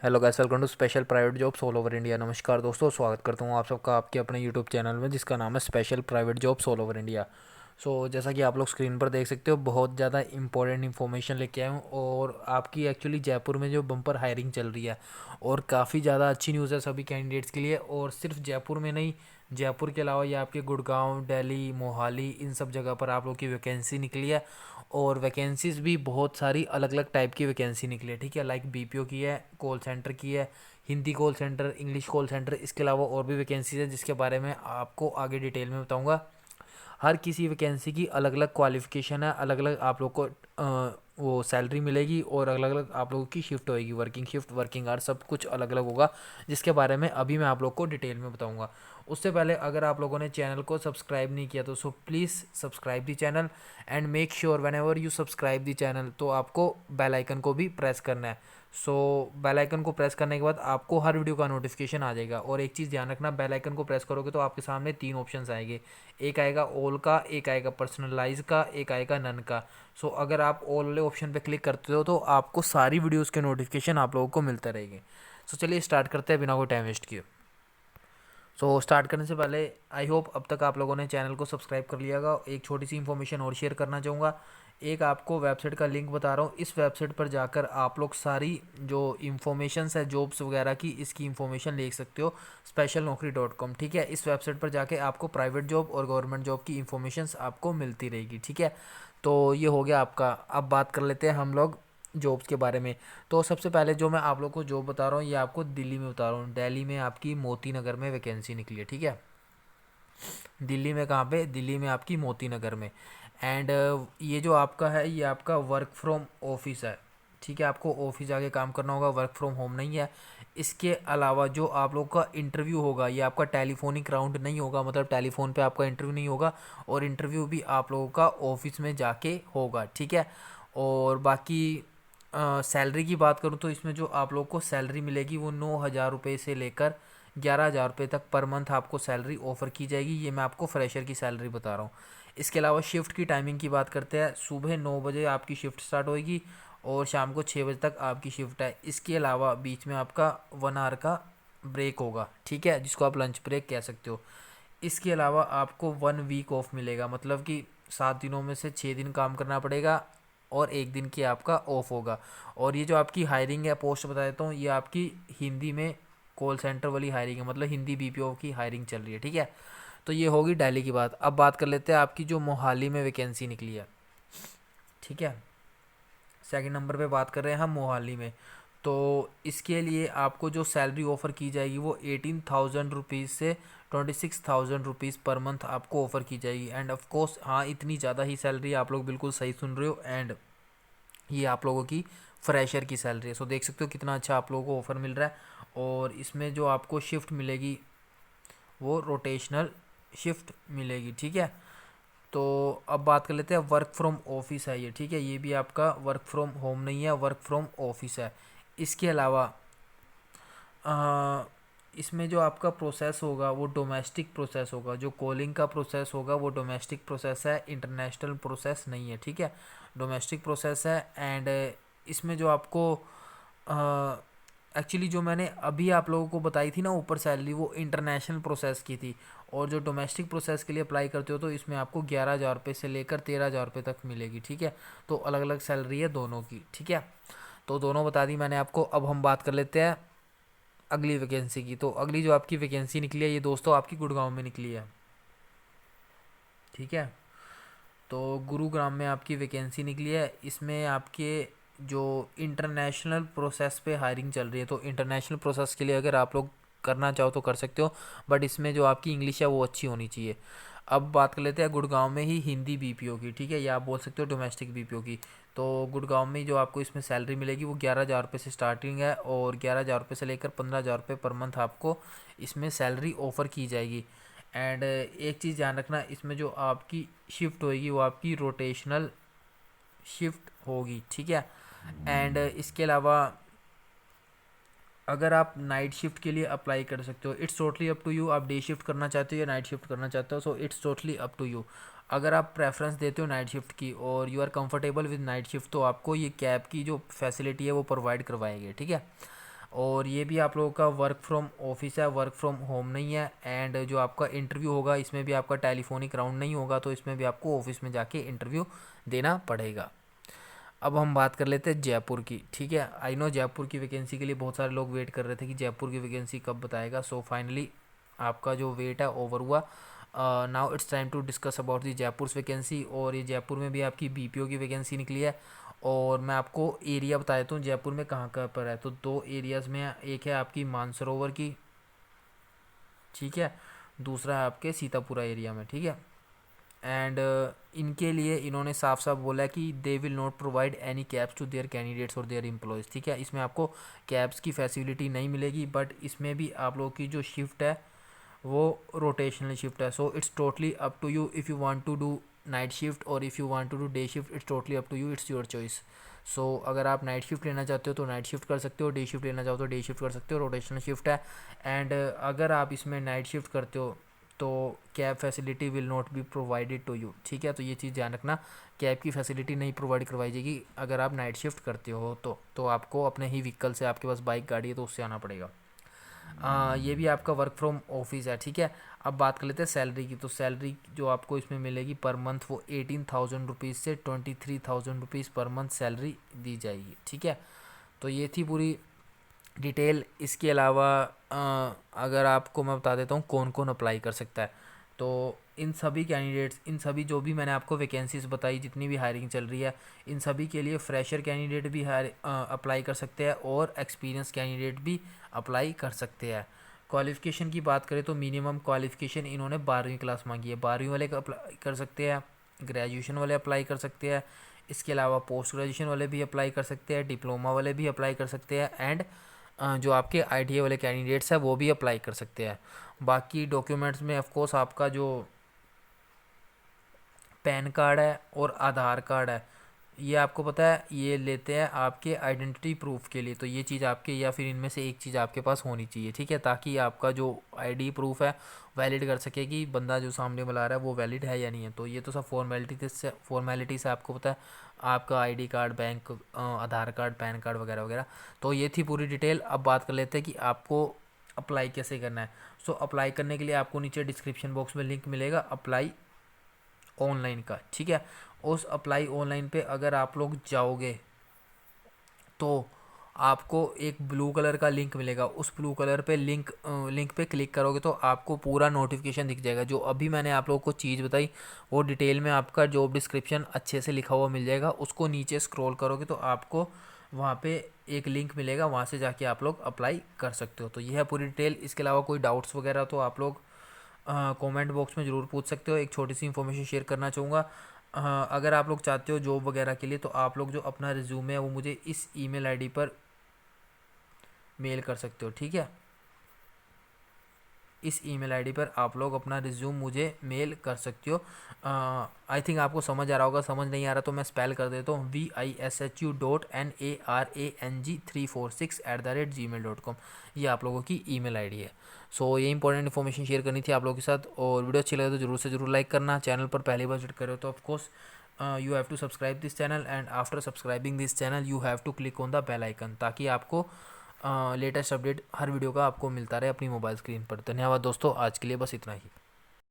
Hello guys, welcome to special private jobs all over India. नमस्कार दोस्तों, स्वागत करता हूँ आप सबका आपके अपने यूट्यूब चैनल में जिसका नाम है special private jobs all over India. जैसा कि आप लोग स्क्रीन पर देख सकते हो, बहुत ज़्यादा इंपॉर्टेंट इन्फॉर्मेशन लेके आया हूँ और आपकी एक्चुअली जयपुर में जो बम्पर हायरिंग चल रही है और काफ़ी ज़्यादा अच्छी न्यूज़ है सभी कैंडिडेट्स के लिए। और सिर्फ जयपुर में नहीं, जयपुर के अलावा ये आपके गुड़गांव, दिल्ली, मोहाली, इन सब जगह पर आप लोग की वैकेंसी निकली है। और वैकेंसीज़ भी बहुत सारी अलग अलग टाइप की वैकेंसी निकली है, ठीक है। लाइक बीपीओ की है, कॉल सेंटर की है, Hindi call centre, English call centre, इसके अलावा और भी वैकेंसीज है जिसके बारे में आपको आगे डिटेल में बताऊंगा। हर किसी वैकेंसी की अलग अलग क्वालिफ़िकेशन है, अलग अलग आप लोग को वो सैलरी मिलेगी और अलग अलग आप लोगों की शिफ्ट होएगी, वर्किंग शिफ्ट, वर्किंग आवर, सब कुछ अलग अलग होगा जिसके बारे में अभी मैं आप लोग को डिटेल में बताऊंगा। उससे पहले अगर आप लोगों ने चैनल को सब्सक्राइब नहीं किया तो please subscribe the channel and make sure when ever you subscribe the channel तो आपको बेल आइकन को भी प्रेस करना है। बेल आइकन को प्रेस करने के बाद आपको हर वीडियो का नोटिफिकेशन आ जाएगा। और एक चीज़ ध्यान रखना, बेल आइकन को प्रेस करोगे तो आपके सामने तीन ऑप्शंस आएंगे, एक आएगा ऑल का, एक आएगा पर्सनलाइज का, एक आएगा नन का। अगर आप ऑल वाले ऑप्शन पे क्लिक करते हो तो आपको सारी वीडियोस के नोटिफिकेशन आप लोगों को मिलते रहेंगे। चलिए स्टार्ट करते हैं बिना कोई टाइम वेस्ट किए। स्टार्ट करने से पहले आई होप अब तक आप लोगों ने चैनल को सब्सक्राइब कर लिया होगा। एक छोटी सी इन्फॉर्मेशन और शेयर करना चाहूँगा। एक आपको वेबसाइट का लिंक बता रहा हूँ, इस वेबसाइट पर जाकर आप लोग सारी जो इन्फॉर्मेशंस है जॉब्स वगैरह की, इसकी इन्फॉर्मेशन ले सकते हो, specialnaukri.com, ठीक है। इस वेबसाइट पर जाके आपको प्राइवेट जॉब और गवर्नमेंट जॉब की इन्फॉर्मेशंस आपको मिलती रहेगी, ठीक है। ये हो गया आपका। अब बात कर लेते हैं हम लोग जॉब्स के बारे में। सबसे पहले जो मैं आप लोग को जॉब बता रहा हूँ ये आपको दिल्ली में बता रहा हूँ। दिल्ली में आपकी मोती नगर में वैकेंसी निकली है, ठीक है। दिल्ली में कहाँ पे? दिल्ली में आपकी मोती नगर में। एंड ये जो आपका है ये आपका वर्क फ्रॉम ऑफिस है, ठीक है। आपको ऑफिस जाके काम करना होगा, वर्क फ्रॉम होम नहीं है। इसके अलावा जो आप लोग का इंटरव्यू होगा ये आपका टेलीफोनिक राउंड नहीं होगा, मतलब टेलीफोन पे आपका इंटरव्यू नहीं होगा, और इंटरव्यू भी आप लोगों का ऑफिस में जाके होगा, ठीक है। और बाकी सैलरी की बात करूँ तो इसमें जो आप लोग को सैलरी मिलेगी वो 9,000 रुपये से लेकर 11,000 रुपये तक पर मंथ आपको सैलरी ऑफ़र की जाएगी। ये मैं आपको फ्रेशर की सैलरी बता रहा हूँ। इसके अलावा शिफ्ट की टाइमिंग की बात करते हैं, सुबह 9 बजे आपकी शिफ्ट स्टार्ट होएगी और शाम को 6 बजे तक आपकी शिफ्ट है। इसके अलावा बीच में आपका 1 आवर का ब्रेक होगा, ठीक है, जिसको आप लंच ब्रेक कह सकते हो। इसके अलावा आपको 1 वीक ऑफ मिलेगा, मतलब कि 7 दिनों में से 6 दिन काम करना पड़ेगा और 1 दिन की आपका ऑफ होगा। और ये जो आपकी हायरिंग है, पोस्ट बता देता हूँ, ये आपकी हिंदी में कॉल सेंटर वाली हायरिंग है, मतलब हिंदी बीपीओ की हायरिंग चल रही है, ठीक है। ये होगी दिल्ली की बात। अब बात कर लेते हैं आपकी जो मोहाली में वैकेंसी निकली है, ठीक है। सेकंड नंबर पे बात कर रहे हैं हम मोहाली में। इसके लिए आपको जो सैलरी ऑफ़र की जाएगी वो 18,000 रुपीज़ से 26,000 रुपीज़ पर मंथ आपको ऑफ़र की जाएगी। एंड ऑफ कोर्स हाँ, इतनी ज़्यादा ही सैलरी, आप लोग बिल्कुल सही सुन रहे हो। एंड ये आप लोगों की फ्रेशर की सैलरी है। देख सकते हो कितना अच्छा आप लोगों को ऑफ़र मिल रहा है। और इसमें जो आपको शिफ्ट मिलेगी वो रोटेशनल शिफ्ट मिलेगी, ठीक है। अब बात कर लेते हैं, वर्क फ्रॉम ऑफिस है ये, ठीक है। ये भी आपका वर्क फ्रॉम होम नहीं है, वर्क फ्रॉम ऑफिस है। इसके अलावा इसमें जो आपका प्रोसेस होगा वो डोमेस्टिक प्रोसेस होगा, जो कॉलिंग का प्रोसेस होगा वो डोमेस्टिक प्रोसेस है, इंटरनेशनल प्रोसेस नहीं है, ठीक है। डोमेस्टिक प्रोसेस है। एंड इसमें जो आपको एक्चुअली जो मैंने अभी आप लोगों को बताई थी ना ऊपर सैलरी, वो इंटरनेशनल प्रोसेस की थी। और जो डोमेस्टिक प्रोसेस के लिए अप्लाई करते हो तो इसमें आपको 11,000 रुपये से लेकर 13,000 रुपये तक मिलेगी, ठीक है। अलग अलग सैलरी है दोनों की, ठीक है। दोनों बता दी मैंने आपको। अब हम बात कर लेते हैं अगली वैकेंसी की। अगली जो आपकी वैकेंसी निकली है ये दोस्तों आपकी गुड़गांव में निकली है, ठीक है। गुरुग्राम में आपकी वैकेंसी निकली है। इसमें आपके जो इंटरनेशनल प्रोसेस पे हायरिंग चल रही है, इंटरनेशनल प्रोसेस के लिए अगर आप लोग करना चाहो तो कर सकते हो, बट इसमें जो आपकी इंग्लिश है वो अच्छी होनी चाहिए। अब बात कर लेते हैं गुड़गांव में ही हिंदी बीपीओ की, ठीक है, या आप बोल सकते हो डोमेस्टिक बीपीओ की। गुड़गांव में जो आपको इसमें सैलरी मिलेगी वो 11,000 रुपये से स्टार्टिंग है और 11,000 रुपये से लेकर 15,000 रुपये पर मंथ आपको इसमें सैलरी ऑफ़र की जाएगी। एंड एक चीज़ ध्यान रखना, इसमें जो आपकी शिफ्ट होएगी वो आपकी रोटेशनल शिफ्ट होगी, ठीक है। एंड इसके अलावा अगर आप नाइट शिफ्ट के लिए अप्लाई कर सकते हो, it's totally up to you, आप डे शिफ्ट करना चाहते हो या नाइट शिफ्ट करना चाहते हो, it's totally up to you. अगर आप प्रेफरेंस देते हो नाइट शिफ्ट की और you are comfortable with night shift तो आपको ये कैब की जो फैसिलिटी है वो प्रोवाइड करवाएंगे, ठीक है। और ये भी आप लोगों का वर्क फ्रॉम ऑफिस है, वर्क फ्रॉम होम नहीं है। एंड जो आपका इंटरव्यू होगा इसमें भी आपका टेलीफोनिक राउंड नहीं होगा, तो इसमें भी आपको ऑफिस में जाके इंटरव्यू देना पड़ेगा। अब हम बात कर लेते हैं जयपुर की। ठीक है, आई नो जयपुर की वैकेंसी के लिए बहुत सारे लोग वेट कर रहे थे कि जयपुर की वैकेंसी कब बताएगा। सो फाइनली आपका जो वेट है ओवर हुआ। Now it's time to discuss about the Jaipur vacancy. और ये जयपुर में भी आपकी बीपीओ की वैकेंसी निकली है। और मैं आपको एरिया बता देता हूँ जयपुर में कहाँ कहाँ पर है। तो दो एरियाज़ में है, एक है आपकी मानसरोवर की, ठीक है, दूसरा है आपके सीतापुरा एरिया में। ठीक है, एंड इनके लिए इन्होंने साफ साफ बोला है कि they will not provide any cabs to their candidates और देयर एम्प्लॉयज़। ठीक है, इसमें आपको कैब्स की फैसिलिटी नहीं मिलेगी, बट इसमें भी आप लोगों की जो शिफ्ट है वो रोटेशनल शिफ्ट है। So it's totally up to you if you want to do night shift, और if you want to do day shift it's totally up to you, it's your choice. So अगर आप night shift लेना चाहते हो तो night shift कर सकते हो, डे शिफ्ट लेना चाहो तो डे शिफ्ट कर सकते हो, रोटेशनल शिफ्ट है। एंड अगर आप इसमें नाइट शिफ्ट करते हो तो cab facility will not be provided to you. ठीक है, तो ये चीज़ ध्यान रखना, कैब की फैसिलिटी नहीं प्रोवाइड करवाई जाएगी अगर आप नाइट शिफ्ट करते हो तो आपको अपने ही व्हीकल से, आपके पास बाइक गाड़ी है तो उससे आना पड़ेगा। ये भी आपका वर्क फ्रॉम ऑफिस है। ठीक है, अब बात कर लेते हैं सैलरी की। तो सैलरी जो आपको इसमें मिलेगी पर मंथ वो 18,000 रुपीज़ से 23,000 रुपीज़ पर मंथ सैलरी दी जाएगी। ठीक है, तो ये थी पूरी डिटेल। इसके अलावा अगर आपको मैं बता देता हूँ कौन कौन अप्लाई कर सकता है। तो इन सभी कैंडिडेट्स, इन सभी जो भी मैंने आपको वैकेंसीज बताई, जितनी भी हायरिंग चल रही है, इन सभी के लिए फ्रेशर कैंडिडेट भी अप्लाई कर सकते हैं और एक्सपीरियंस कैंडिडेट भी अप्लाई कर सकते हैं। क्वालिफ़िकेशन की बात करें तो मिनिमम क्वालिफ़िकेशन इन्होंने 12वीं क्लास मांगी है। 12वीं वाले का अप्लाई कर सकते हैं, ग्रेजुएशन वाले अप्लाई कर सकते हैं, इसके अलावा पोस्ट ग्रेजुएशन वाले भी अप्लाई कर सकते हैं, डिप्लोमा वाले भी अप्लाई कर सकते हैं, एंड जो आपके आईटीआई वाले कैंडिडेट्स हैं वो भी अप्लाई कर सकते हैं। बाकी डॉक्यूमेंट्स में ऑफ कोर्स आपका जो पैन कार्ड है और आधार कार्ड है, ये आपको पता है ये लेते हैं आपके आइडेंटिटी प्रूफ के लिए। तो ये चीज़ आपके, या फिर इनमें से एक चीज़ आपके पास होनी चाहिए। ठीक है, ताकि आपका जो आईडी प्रूफ है वैलिड कर सके कि बंदा जो सामने बुला रहा है वो वैलिड है या नहीं है। तो ये तो सब फॉर्मेलिटी से आपको पता है, आपका आईडी कार्ड, बैंक, आधार कार्ड, पैन कार्ड वगैरह वगैरह। तो ये थी पूरी डिटेल। अब बात कर लेते हैं कि आपको अप्लाई कैसे करना है। सो अप्लाई करने के लिए आपको नीचे डिस्क्रिप्शन बॉक्स में लिंक मिलेगा अप्लाई ऑनलाइन का। ठीक है, उस अप्लाई ऑनलाइन पे अगर आप लोग जाओगे तो आपको एक ब्लू कलर का लिंक मिलेगा। उस ब्लू कलर पे लिंक पे क्लिक करोगे तो आपको पूरा नोटिफिकेशन दिख जाएगा। जो अभी मैंने आप लोगों को चीज़ बताई वो डिटेल में आपका जॉब डिस्क्रिप्शन अच्छे से लिखा हुआ मिल जाएगा। उसको नीचे स्क्रॉल करोगे तो आपको वहाँ पे एक लिंक मिलेगा, वहाँ से जाके आप लोग अप्लाई कर सकते हो। तो यह है पूरी डिटेल। इसके अलावा कोई डाउट्स वगैरह तो आप लोग कमेंट बॉक्स में ज़रूर पूछ सकते हो। एक छोटी सी इन्फॉर्मेशन शेयर करना चाहूँगा, अगर आप लोग चाहते हो जॉब वगैरह के लिए तो आप लोग जो अपना रिज्यूमे है वो मुझे इस ईमेल आईडी पर मेल कर सकते हो। ठीक है, इस ईमेल आईडी पर आप लोग अपना रिज्यूम मुझे मेल कर सकते हो। आई थिंक आपको समझ आ रहा होगा, समझ नहीं आ रहा तो मैं स्पेल कर देता हूँ, vishu.narang346@gmail.com। ये आप लोगों की ईमेल आईडी है। सो ये इंपॉर्टेंट इन्फॉर्मेशन शेयर करनी थी आप लोगों के साथ। और वीडियो अच्छी लगे तो जरूर से जरूर लाइक करना। चैनल पर पहली बार विजिट करो तो of course you have to subscribe this channel, and after subscribing this channel you have to click on the bell icon, ताकि आपको लेटेस्ट अपडेट हर वीडियो का आपको मिलता रहे अपनी मोबाइल स्क्रीन पर। धन्यवाद दोस्तों, आज के लिए बस इतना ही।